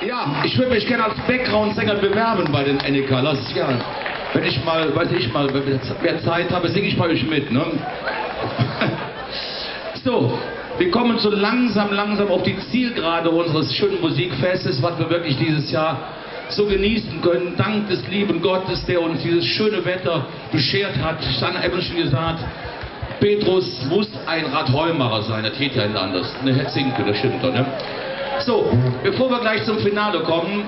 Ja, ich würde mich gerne als Background-Sänger bewerben bei den NEK. Lass es gerne. Wenn ich mal, weiß ich mal, wer Zeit habe, singe ich bei euch mit, ne? So, wir kommen so langsam auf die Zielgerade unseres schönen Musikfestes, was wir wirklich dieses Jahr so genießen können. Dank des lieben Gottes, der uns dieses schöne Wetter beschert hat. Sanna eben schon gesagt, Petrus muss ein Radheumacher sein, das geht ja nicht anders. Eine Hetzinke, das stimmt doch, ne? So, bevor wir gleich zum Finale kommen,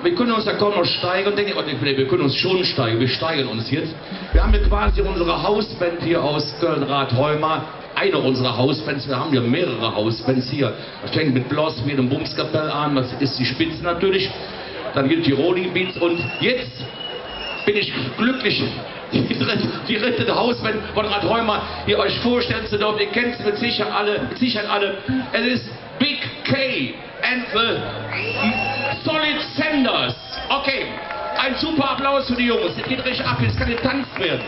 wir können uns ja kaum noch steigern, denke ich, wir können uns schon steigern, wir steigern uns jetzt. Wir haben hier quasi unsere Hausband hier aus Köln-Radheuma, eine unserer Hausbands, wir haben ja mehrere Hausbands hier. Das fängt mit Bloss, mit dem Bumskapell an, das ist die Spitze natürlich, dann gibt die Rolling Beats und jetzt bin ich glücklich, die dritte Hausband von Radheuma hier euch vorstellen zu dürfen. Ihr kennt es mit Sicherheit alle. Es ist Big K and the Solid Senders. Okay, ein super Applaus für die Jungs. Es geht richtig ab, jetzt kann getanzt werden.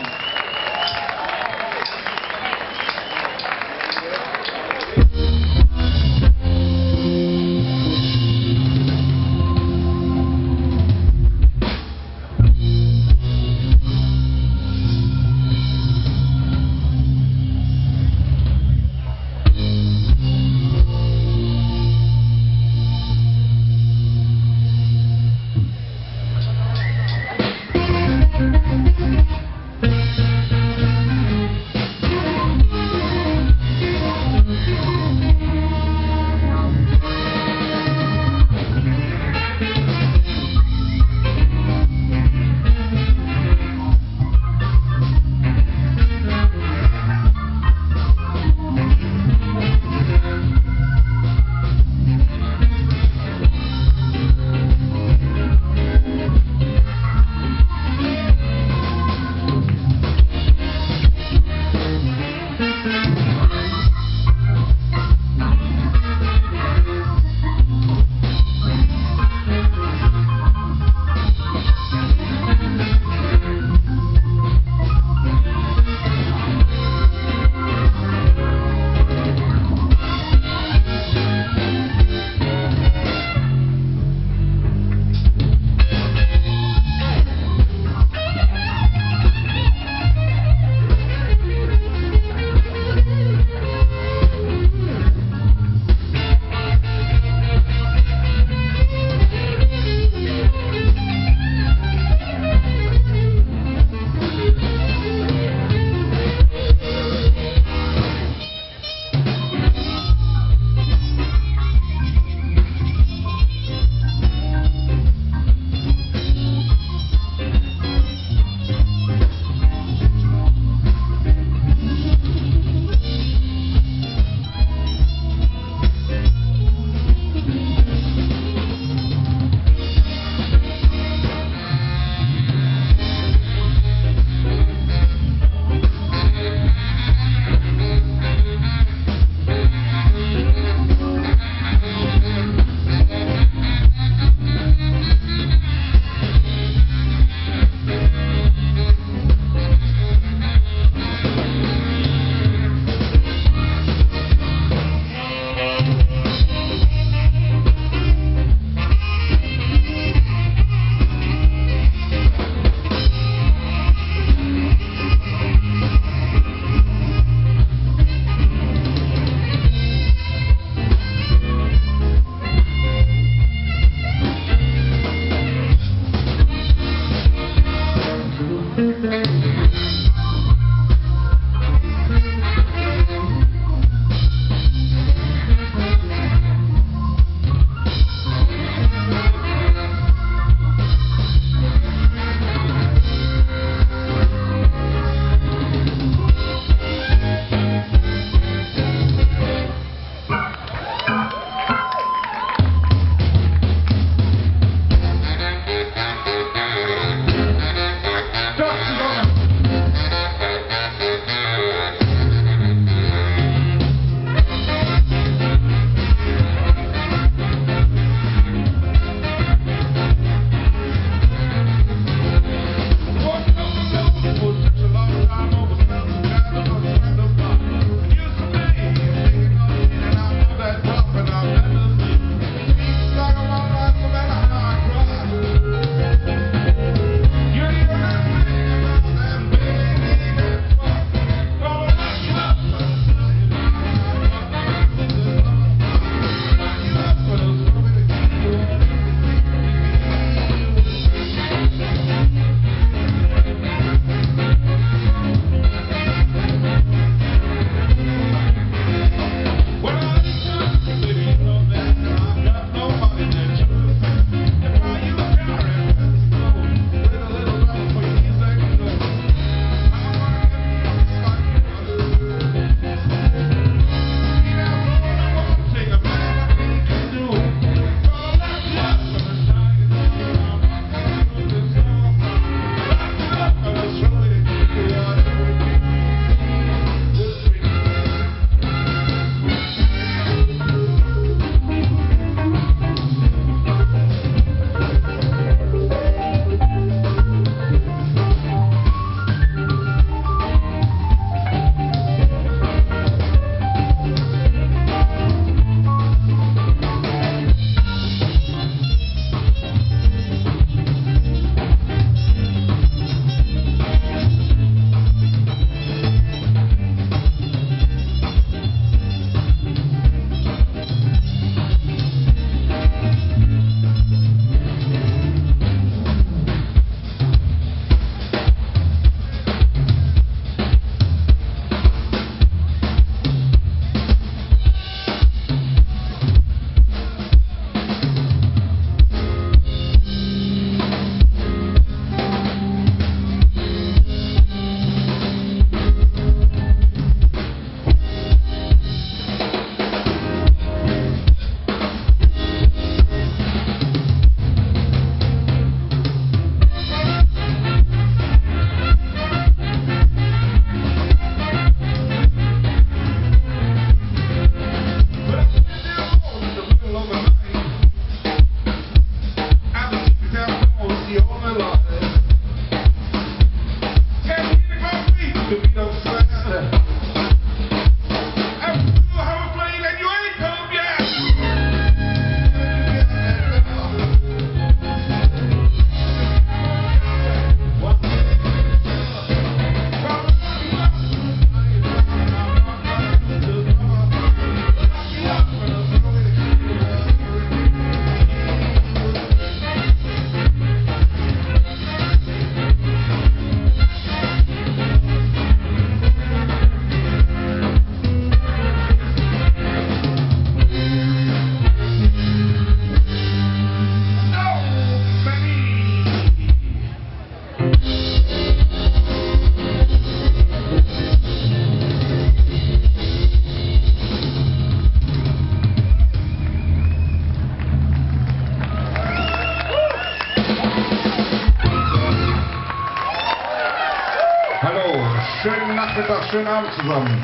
schönen Nachmittag, schönen Abend zusammen.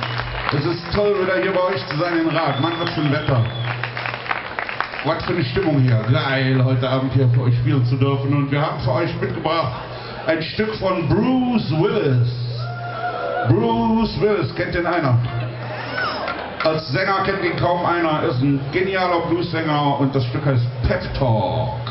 Es ist toll, wieder hier bei euch zu sein in Rath. Mann, was für ein Wetter. Was für eine Stimmung hier. Geil, heute Abend hier für euch spielen zu dürfen. Und wir haben für euch mitgebracht ein Stück von Bruce Willis. Bruce Willis, kennt den einer? Als Sänger kennt ihn kaum einer. Ist ein genialer Blues-Sänger und das Stück heißt Pep Talk.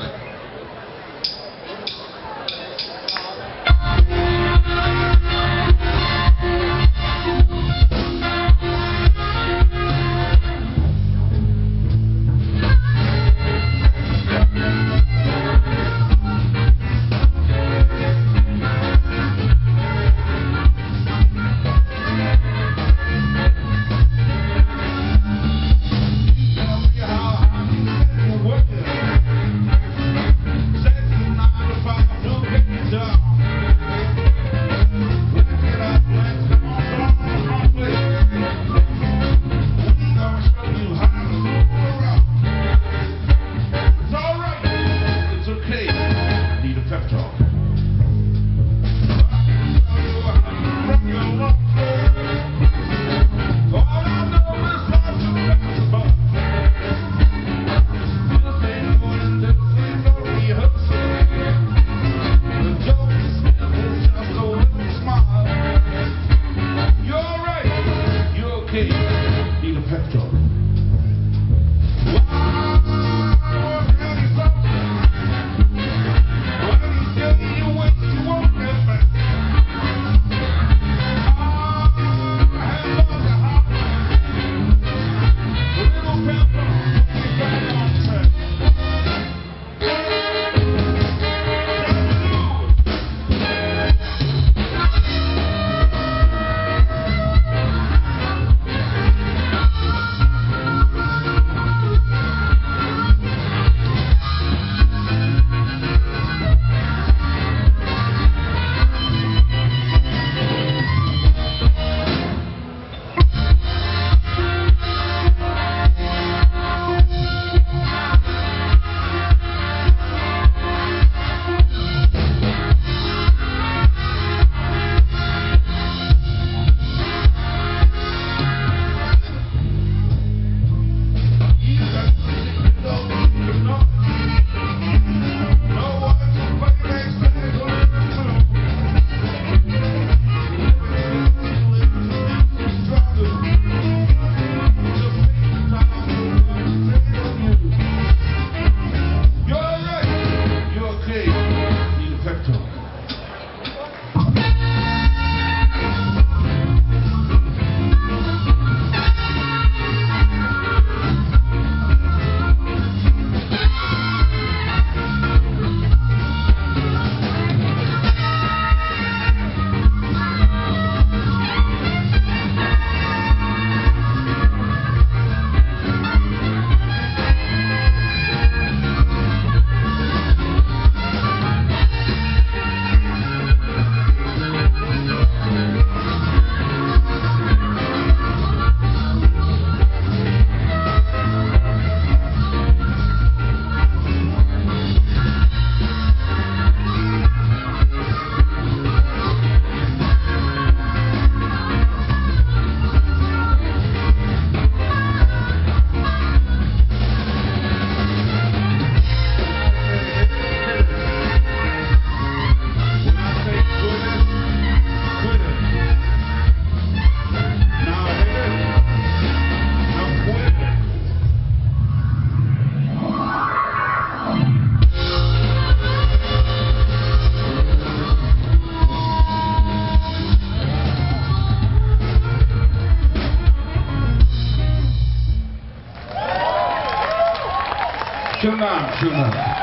Schönen Abend, schönen Abend.